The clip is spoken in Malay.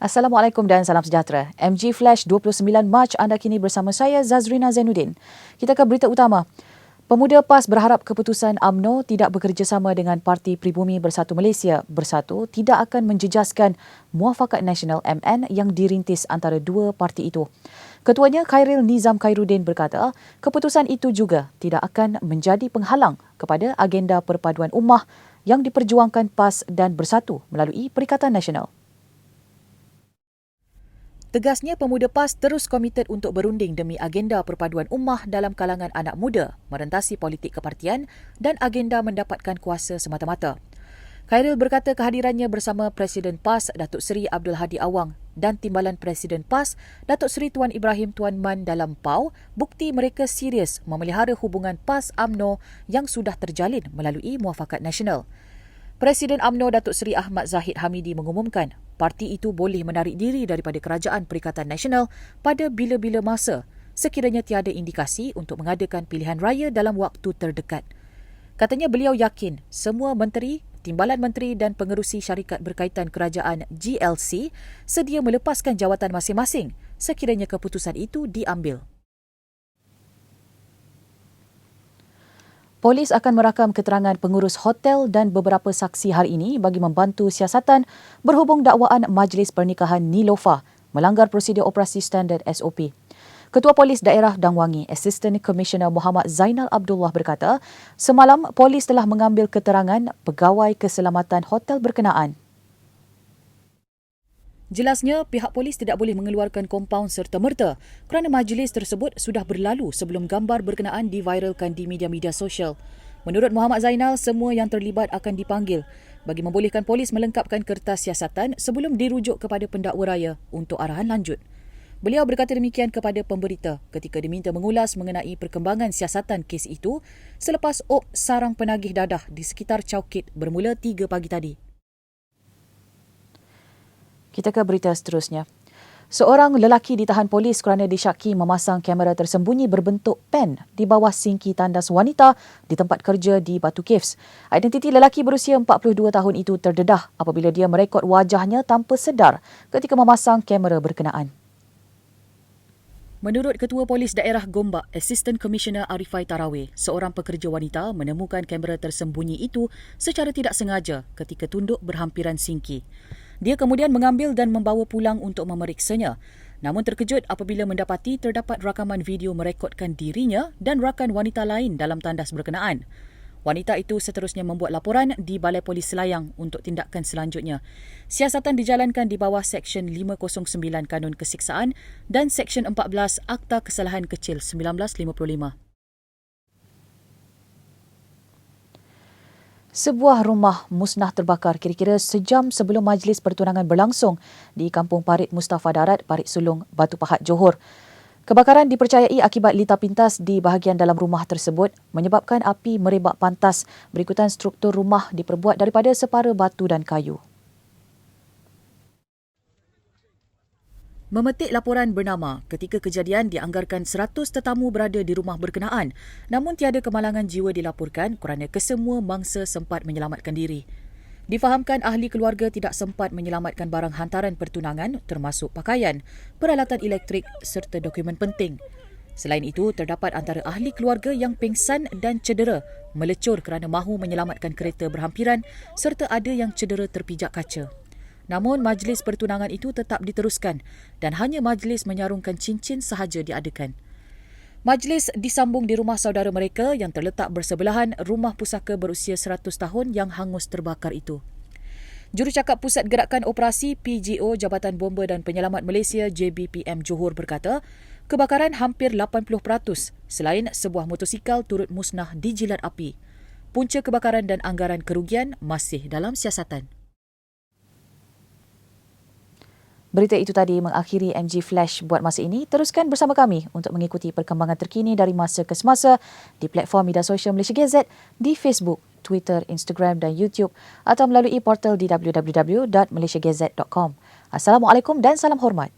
Assalamualaikum dan salam sejahtera. MG Flash 29 Mac anda kini bersama saya Zazrina Zainuddin. Kita ke berita utama. Pemuda PAS berharap keputusan UMNO tidak bekerjasama dengan Parti Pribumi Bersatu Malaysia Bersatu tidak akan menjejaskan Muafakat Nasional MN yang dirintis antara dua parti itu. Ketuanya Khairil Nizam Khairuddin berkata, keputusan itu juga tidak akan menjadi penghalang kepada agenda perpaduan ummah yang diperjuangkan PAS dan Bersatu melalui Perikatan Nasional. Tegasnya, pemuda PAS terus komited untuk berunding demi agenda perpaduan ummah dalam kalangan anak muda, merentasi politik kepartian dan agenda mendapatkan kuasa semata-mata. Khairil berkata kehadirannya bersama Presiden PAS Datuk Seri Abdul Hadi Awang dan Timbalan Presiden PAS Datuk Seri Tuan Ibrahim Tuan Man dalam PAU bukti mereka serius memelihara hubungan PAS-UMNO yang sudah terjalin melalui Muafakat Nasional. Presiden UMNO Datuk Seri Ahmad Zahid Hamidi mengumumkan parti itu boleh menarik diri daripada Kerajaan Perikatan Nasional pada bila-bila masa sekiranya tiada indikasi untuk mengadakan pilihan raya dalam waktu terdekat. Katanya beliau yakin semua menteri, timbalan menteri dan pengerusi syarikat berkaitan kerajaan GLC sedia melepaskan jawatan masing-masing sekiranya keputusan itu diambil. Polis akan merakam keterangan pengurus hotel dan beberapa saksi hari ini bagi membantu siasatan berhubung dakwaan Majlis Pernikahan Nilofa melanggar prosedur operasi standard SOP. Ketua Polis Daerah Dang Wangi, Assistant Commissioner Muhammad Zainal Abdullah berkata, semalam polis telah mengambil keterangan pegawai keselamatan hotel berkenaan. Jelasnya, pihak polis tidak boleh mengeluarkan kompaun serta-merta kerana majlis tersebut sudah berlalu sebelum gambar berkenaan diviralkan di media-media sosial. Menurut Muhammad Zainal, semua yang terlibat akan dipanggil bagi membolehkan polis melengkapkan kertas siasatan sebelum dirujuk kepada pendakwa raya untuk arahan lanjut. Beliau berkata demikian kepada pemberita ketika diminta mengulas mengenai perkembangan siasatan kes itu selepas op sarang penagih dadah di sekitar Chowkit bermula 3 pagi tadi. Kita ke berita seterusnya. Seorang lelaki ditahan polis kerana disyaki memasang kamera tersembunyi berbentuk pen di bawah sinki tandas wanita di tempat kerja di Batu Caves. Identiti lelaki berusia 42 tahun itu terdedah apabila dia merekod wajahnya tanpa sedar ketika memasang kamera berkenaan. Menurut Ketua Polis Daerah Gombak, Assistant Commissioner Arifai Tarawih, seorang pekerja wanita menemukan kamera tersembunyi itu secara tidak sengaja ketika tunduk berhampiran sinki. Dia kemudian mengambil dan membawa pulang untuk memeriksanya. Namun terkejut apabila mendapati terdapat rakaman video merekodkan dirinya dan rakan wanita lain dalam tandas berkenaan. Wanita itu seterusnya membuat laporan di Balai Polis Selayang untuk tindakan selanjutnya. Siasatan dijalankan di bawah Seksyen 509 Kanun Kesiksaan dan Seksyen 14 Akta Kesalahan Kecil 1955. Sebuah rumah musnah terbakar kira-kira sejam sebelum majlis pertunangan berlangsung di Kampung Parit Mustafa Darat, Parit Sulong, Batu Pahat, Johor. Kebakaran dipercayai akibat lita pintas di bahagian dalam rumah tersebut menyebabkan api merebak pantas berikutan struktur rumah diperbuat daripada separa batu dan kayu. Memetik laporan bernama, ketika kejadian dianggarkan 100 tetamu berada di rumah berkenaan, namun tiada kemalangan jiwa dilaporkan kerana kesemua mangsa sempat menyelamatkan diri. Difahamkan ahli keluarga tidak sempat menyelamatkan barang hantaran pertunangan termasuk pakaian, peralatan elektrik serta dokumen penting. Selain itu, terdapat antara ahli keluarga yang pingsan dan cedera melecur kerana mahu menyelamatkan kereta berhampiran serta ada yang cedera terpijak kaca. Namun, majlis pertunangan itu tetap diteruskan dan hanya majlis menyarungkan cincin sahaja diadakan. Majlis disambung di rumah saudara mereka yang terletak bersebelahan rumah pusaka berusia 100 tahun yang hangus terbakar itu. Jurucakap Pusat Gerakan Operasi PGO Jabatan Bomba dan Penyelamat Malaysia JBPM Johor berkata, kebakaran hampir 80% selain sebuah motosikal turut musnah dijilat api. Punca kebakaran dan anggaran kerugian masih dalam siasatan. Berita itu tadi mengakhiri MG Flash buat masa ini. Teruskan bersama kami untuk mengikuti perkembangan terkini dari masa ke semasa di platform media sosial Malaysia Gazette, di Facebook, Twitter, Instagram dan YouTube atau melalui portal di www.malaysiagazette.com. Assalamualaikum dan salam hormat.